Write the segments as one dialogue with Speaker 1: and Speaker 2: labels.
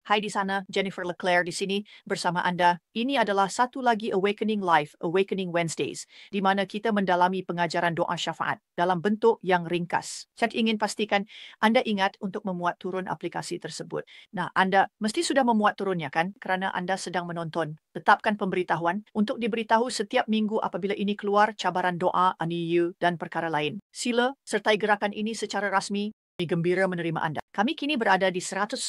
Speaker 1: Hai di sana, Jennifer Leclerc di sini bersama Anda. Ini adalah satu lagi Awakening Live, Awakening Wednesdays, di mana kita mendalami pengajaran doa syafaat dalam bentuk yang ringkas. Saya ingin pastikan Anda ingat untuk memuat turun aplikasi tersebut. Nah, Anda mesti sudah memuat turunnya kan? Kerana Anda sedang menonton. Tetapkan pemberitahuan untuk diberitahu setiap minggu apabila ini keluar cabaran doa, aniyu, dan perkara lain. Sila sertai gerakan ini secara rasmi. Kami gembira menerima Anda. Kami kini berada di 110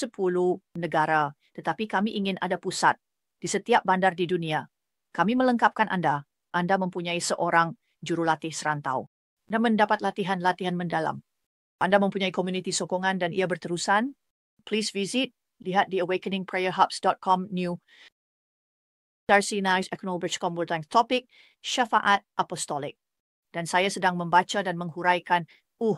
Speaker 1: negara, tetapi kami ingin ada pusat di setiap bandar di dunia. Kami melengkapkan Anda. Anda mempunyai seorang jurulatih serantau dan mendapat latihan-latihan mendalam. Anda mempunyai komuniti sokongan dan ia berterusan. Please visit, lihat di awakeningprayerhubs.com new Darcy Nice Acknowledge Comwortang topik syafaat apostolik. Dan saya sedang membaca dan menghuraikan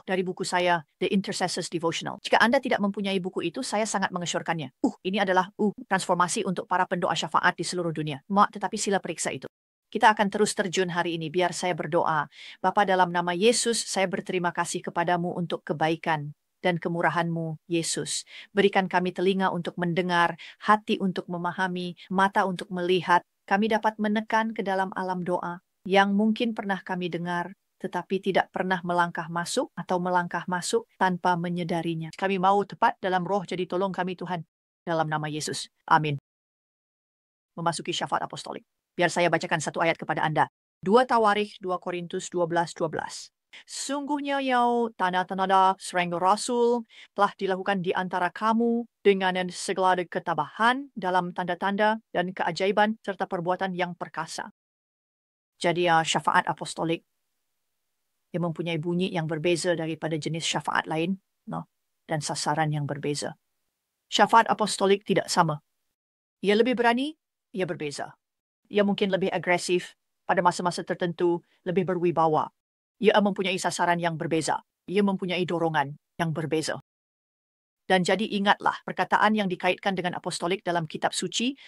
Speaker 1: dari buku saya, The Intercessors Devotional. Jika Anda tidak mempunyai buku itu, saya sangat mengesyorkannya. Ini adalah transformasi untuk para pendoa syafaat di seluruh dunia. Tetapi sila periksa itu. Kita akan terus terjun hari ini, biar saya berdoa. Bapa, dalam nama Yesus, saya berterima kasih kepadamu untuk kebaikan dan kemurahan-Mu, Yesus. Berikan kami telinga untuk mendengar, hati untuk memahami, mata untuk melihat. Kami dapat menekan ke dalam alam doa yang mungkin pernah kami dengar, tetapi tidak pernah melangkah masuk atau melangkah masuk tanpa menyadarinya. Kami mau tepat dalam roh, jadi tolong kami Tuhan. Dalam nama Yesus. Amin. Memasuki syafaat apostolik. Biar saya bacakan satu ayat kepada Anda. 2 Tawarikh 2 Korintus 12:12. Sungguhnya tanda-tanda serang Rasul telah dilakukan di antara kamu dengan segala ketabahan dalam tanda-tanda dan keajaiban serta perbuatan yang perkasa. Jadi syafaat apostolik yang mempunyai bunyi yang berbeza daripada jenis syafaat lain, dan sasaran yang berbeza. Syafaat apostolik tidak sama. Ia lebih berani, ia berbeza. Ia mungkin lebih agresif pada masa-masa tertentu, lebih berwibawa. Ia mempunyai sasaran yang berbeza. Ia mempunyai dorongan yang berbeza. Dan jadi ingatlah perkataan yang dikaitkan dengan apostolik dalam kitab suci,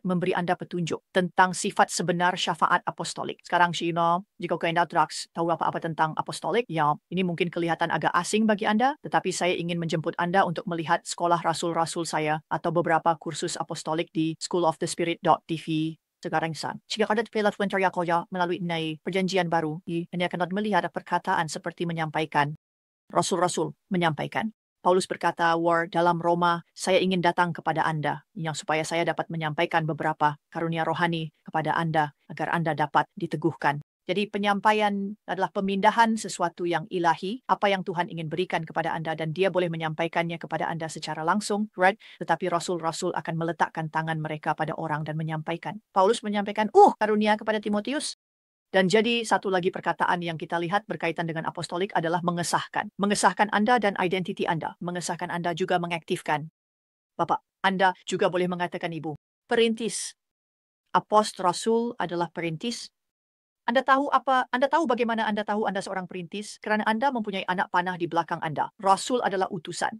Speaker 1: memberi Anda petunjuk tentang sifat sebenar syafaat apostolik. Sekarang jika Anda tahu apa-apa tentang apostolik, ini mungkin kelihatan agak asing bagi Anda, tetapi saya ingin menjemput Anda untuk melihat sekolah rasul-rasul saya atau beberapa kursus apostolik di schoolofthespirit.tv. Sekarang jika Anda telah melalui perjanjian baru, Anda akan melihat perkataan seperti menyampaikan. Rasul-rasul menyampaikan. Paulus berkata, dalam Roma, saya ingin datang kepada Anda, yang supaya saya dapat menyampaikan beberapa karunia rohani kepada Anda, agar Anda dapat diteguhkan. Jadi penyampaian adalah pemindahan sesuatu yang ilahi, apa yang Tuhan ingin berikan kepada Anda, dan dia boleh menyampaikannya kepada Anda secara langsung, right? Tetapi rasul-rasul akan meletakkan tangan mereka pada orang dan menyampaikan. Paulus menyampaikan, karunia kepada Timotius. Dan jadi satu lagi perkataan yang kita lihat berkaitan dengan apostolik adalah mengesahkan. Mengesahkan Anda dan identiti Anda. Mengesahkan Anda juga mengaktifkan. Bapak, Anda juga boleh mengatakan Ibu. Perintis. Apost Rasul adalah perintis. Anda tahu bagaimana Anda tahu Anda seorang perintis? Kerana Anda mempunyai anak panah di belakang Anda. Rasul adalah utusan.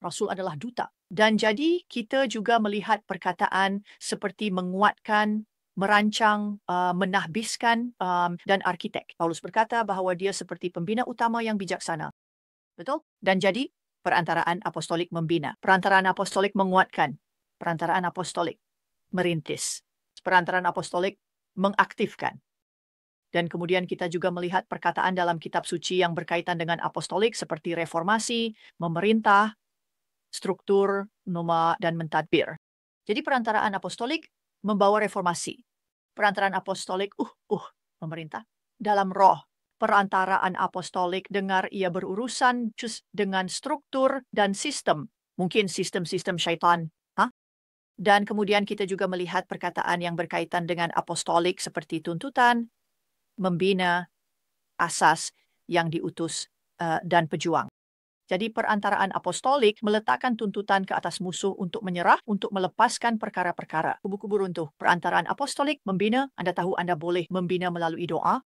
Speaker 1: Rasul adalah duta. Dan jadi kita juga melihat perkataan seperti menguatkan, merancang, menahbiskan, dan arkitek. Paulus berkata bahawa dia seperti pembina utama yang bijaksana. Betul? Dan jadi, perantaraan apostolik membina. Perantaraan apostolik menguatkan. Perantaraan apostolik merintis. Perantaraan apostolik mengaktifkan. Dan kemudian kita juga melihat perkataan dalam kitab suci yang berkaitan dengan apostolik seperti reformasi, memerintah, struktur, norma, dan mentadbir. Jadi perantaraan apostolik membawa reformasi. Perantaraan apostolik, pemerintah. Dalam roh, perantaraan apostolik dengar ia berurusan dengan struktur dan sistem. Mungkin sistem-sistem syaitan. Dan kemudian kita juga melihat perkataan yang berkaitan dengan apostolik seperti tuntutan, membina, asas yang diutus, dan pejuang. Jadi perantaraan apostolik meletakkan tuntutan ke atas musuh untuk menyerah, untuk melepaskan perkara-perkara. Kubu-kubu runtuh. Perantaraan apostolik membina. Anda tahu Anda boleh membina melalui doa.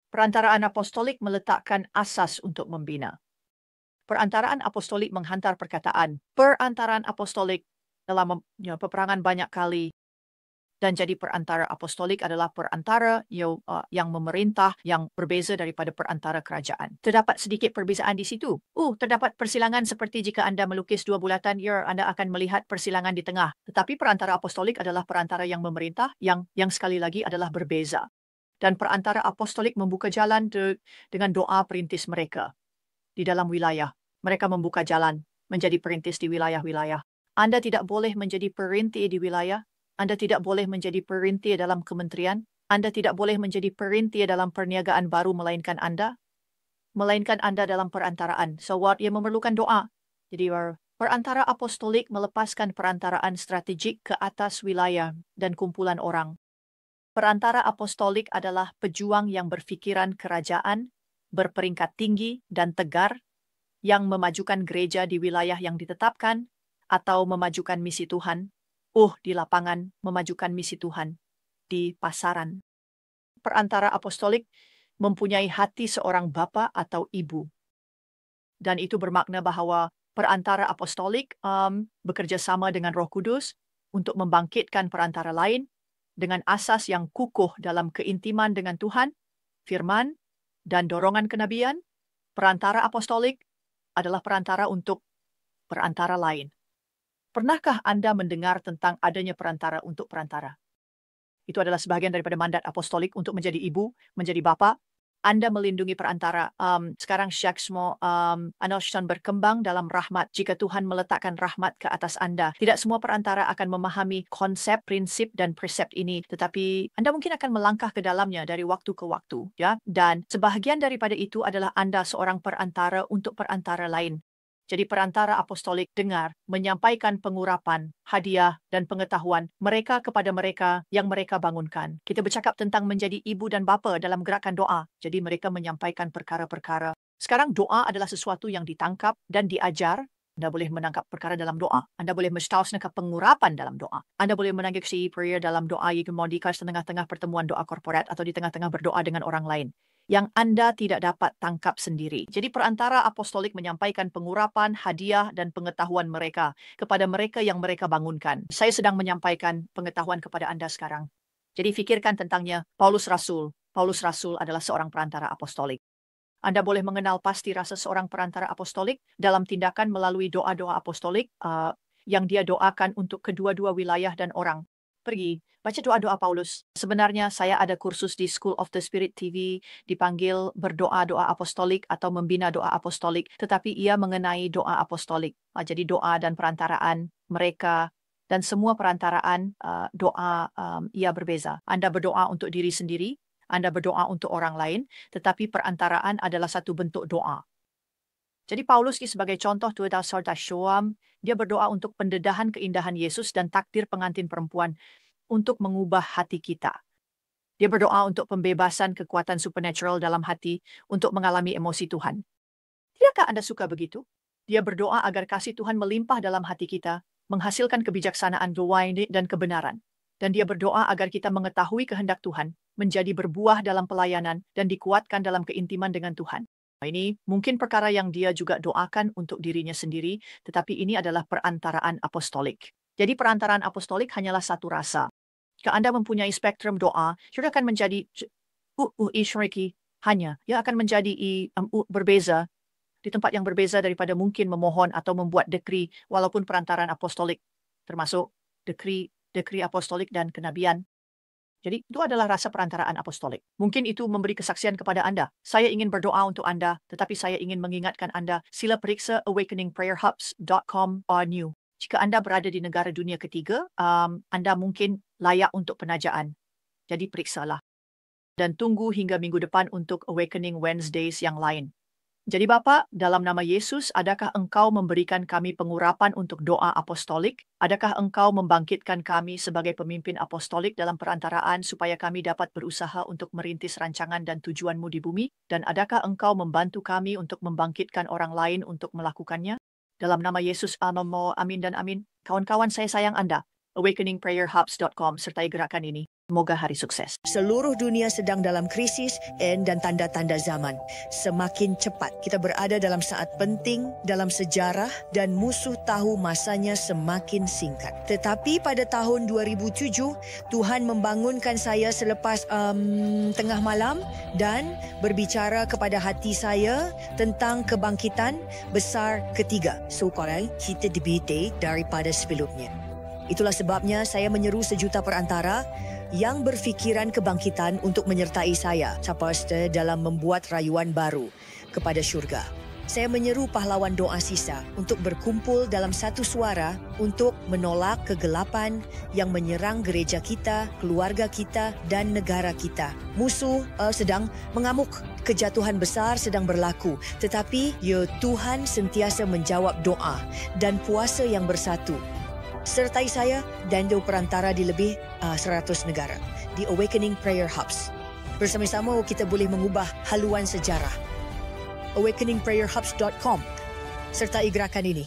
Speaker 1: Perantaraan apostolik meletakkan asas untuk membina. Perantaraan apostolik menghantar perkataan. Perantaraan apostolik dalam peperangan banyak kali Dan jadi perantara apostolik adalah perantara yang memerintah, yang berbeza daripada perantara kerajaan. Terdapat sedikit perbezaan di situ. Terdapat persilangan seperti jika Anda melukis dua bulatan, Anda akan melihat persilangan di tengah. Tetapi perantara apostolik adalah perantara yang memerintah, yang sekali lagi adalah berbeza. Dan perantara apostolik membuka jalan dengan doa perintis mereka di dalam wilayah. Mereka membuka jalan menjadi perintis di wilayah-wilayah. Anda tidak boleh menjadi perintis di wilayah. Anda tidak boleh menjadi perintis dalam kementerian. Anda tidak boleh menjadi perintis dalam perniagaan baru melainkan Anda dalam perantaraan. So ia memerlukan doa. Jadi perantara apostolik melepaskan perantaraan strategik ke atas wilayah dan kumpulan orang. Perantara apostolik adalah pejuang yang berfikiran kerajaan, berperingkat tinggi dan tegar, yang memajukan gereja di wilayah yang ditetapkan, atau memajukan misi Tuhan, di lapangan, memajukan misi Tuhan, di pasaran. Perantara apostolik mempunyai hati seorang bapa atau ibu. Dan itu bermakna bahwa perantara apostolik bekerja sama dengan Roh Kudus untuk membangkitkan perantara lain dengan asas yang kukuh dalam keintiman dengan Tuhan, firman, dan dorongan kenabian. Perantara apostolik adalah perantara untuk perantara lain. Pernahkah Anda mendengar tentang adanya perantara untuk perantara? Itu adalah sebahagian daripada mandat apostolik untuk menjadi ibu, menjadi bapa. Anda melindungi perantara. Sekarang syaksmo anoston berkembang dalam rahmat. Jika Tuhan meletakkan rahmat ke atas Anda, tidak semua perantara akan memahami konsep, prinsip, dan presep ini. Tetapi Anda mungkin akan melangkah ke dalamnya dari waktu ke waktu. Ya? Dan sebahagian daripada itu adalah Anda seorang perantara untuk perantara lain. Jadi perantara apostolik dengar, menyampaikan pengurapan, hadiah, dan pengetahuan mereka kepada mereka yang mereka bangunkan. Kita bercakap tentang menjadi ibu dan bapa dalam gerakan doa. Jadi mereka menyampaikan perkara-perkara. Sekarang doa adalah sesuatu yang ditangkap dan diajar. Anda boleh menangkap perkara dalam doa. Anda boleh menangkap pengurapan dalam doa. Anda boleh menangkap prayer dalam doa yang dimodikas di tengah-tengah pertemuan doa korporat atau di tengah-tengah berdoa dengan orang lain yang Anda tidak dapat tangkap sendiri. Jadi perantara apostolik menyampaikan pengurapan, hadiah, dan pengetahuan mereka kepada mereka yang mereka bangunkan. Saya sedang menyampaikan pengetahuan kepada Anda sekarang. Jadi fikirkan tentangnya. Paulus Rasul. Paulus Rasul adalah seorang perantara apostolik. Anda boleh mengenal pasti rasa seorang perantara apostolik dalam tindakan melalui doa-doa apostolik yang dia doakan untuk kedua-dua wilayah dan orang. Pergi, baca doa-doa Paulus. Sebenarnya saya ada kursus di School of the Spirit TV dipanggil berdoa-doa apostolik atau membina doa apostolik, tetapi ia mengenai doa apostolik. Jadi doa dan perantaraan mereka dan semua perantaraan doa ia berbeza. Anda berdoa untuk diri sendiri, Anda berdoa untuk orang lain, tetapi perantaraan adalah satu bentuk doa. Jadi Paulus sebagai contoh dia berdoa untuk pendedahan keindahan Yesus dan takdir pengantin perempuan untuk mengubah hati kita. Dia berdoa untuk pembebasan kekuatan supernatural dalam hati untuk mengalami emosi Tuhan. Tidakkah Anda suka begitu? Dia berdoa agar kasih Tuhan melimpah dalam hati kita, menghasilkan kebijaksanaan dan kebenaran. Dan dia berdoa agar kita mengetahui kehendak Tuhan, menjadi berbuah dalam pelayanan, dan dikuatkan dalam keintiman dengan Tuhan. Ini mungkin perkara yang dia juga doakan untuk dirinya sendiri, tetapi ini adalah perantaraan apostolik. Jadi perantaraan apostolik hanyalah satu rasa. Jika Anda mempunyai spektrum doa, ia akan menjadi ia akan menjadi berbeza di tempat yang berbeza daripada mungkin memohon atau membuat dekri walaupun perantaraan apostolik, termasuk dekri apostolik dan kenabian. Jadi itu adalah rasa perantaraan apostolik. Mungkin itu memberi kesaksian kepada Anda. Saya ingin berdoa untuk Anda, tetapi saya ingin mengingatkan Anda, sila periksa awakeningprayerhubs.com or new. Jika Anda berada di negara dunia ketiga, Anda mungkin layak untuk penajaan. Jadi periksalah. Dan tunggu hingga minggu depan untuk Awakening Wednesdays yang lain. Jadi Bapak, dalam nama Yesus, adakah Engkau memberikan kami pengurapan untuk doa apostolik? Adakah Engkau membangkitkan kami sebagai pemimpin apostolik dalam perantaraan supaya kami dapat berusaha untuk merintis rancangan dan tujuan-Mu di bumi? Dan adakah Engkau membantu kami untuk membangkitkan orang lain untuk melakukannya? Dalam nama Yesus, amin dan amin. Kawan-kawan, saya sayang Anda. awakeningprayerhubs.com sertai gerakan ini. Semoga hari sukses.
Speaker 2: Seluruh dunia sedang dalam krisis dan tanda-tanda zaman. Semakin cepat kita berada dalam saat penting dalam sejarah dan musuh tahu masanya semakin singkat. Tetapi pada tahun 2007, Tuhan membangunkan saya selepas tengah malam dan berbicara kepada hati saya tentang kebangkitan besar ketiga. So, korang kita dibete daripada sebelumnya. Itulah sebabnya saya menyeru sejuta perantara yang berfikiran kebangkitan untuk menyertai saya, Pastor, dalam membuat rayuan baru kepada syurga. Saya menyeru pahlawan doa sisa untuk berkumpul dalam satu suara untuk menolak kegelapan yang menyerang gereja kita, keluarga kita dan negara kita. Musuh sedang mengamuk. Kejatuhan besar sedang berlaku. Tetapi Tuhan sentiasa menjawab doa dan puasa yang bersatu. Sertai saya dan dua perantara di lebih 100 negara di Awakening Prayer Hubs. Bersama-sama kita boleh mengubah haluan sejarah. awakeningprayerhubs.com sertai gerakan ini.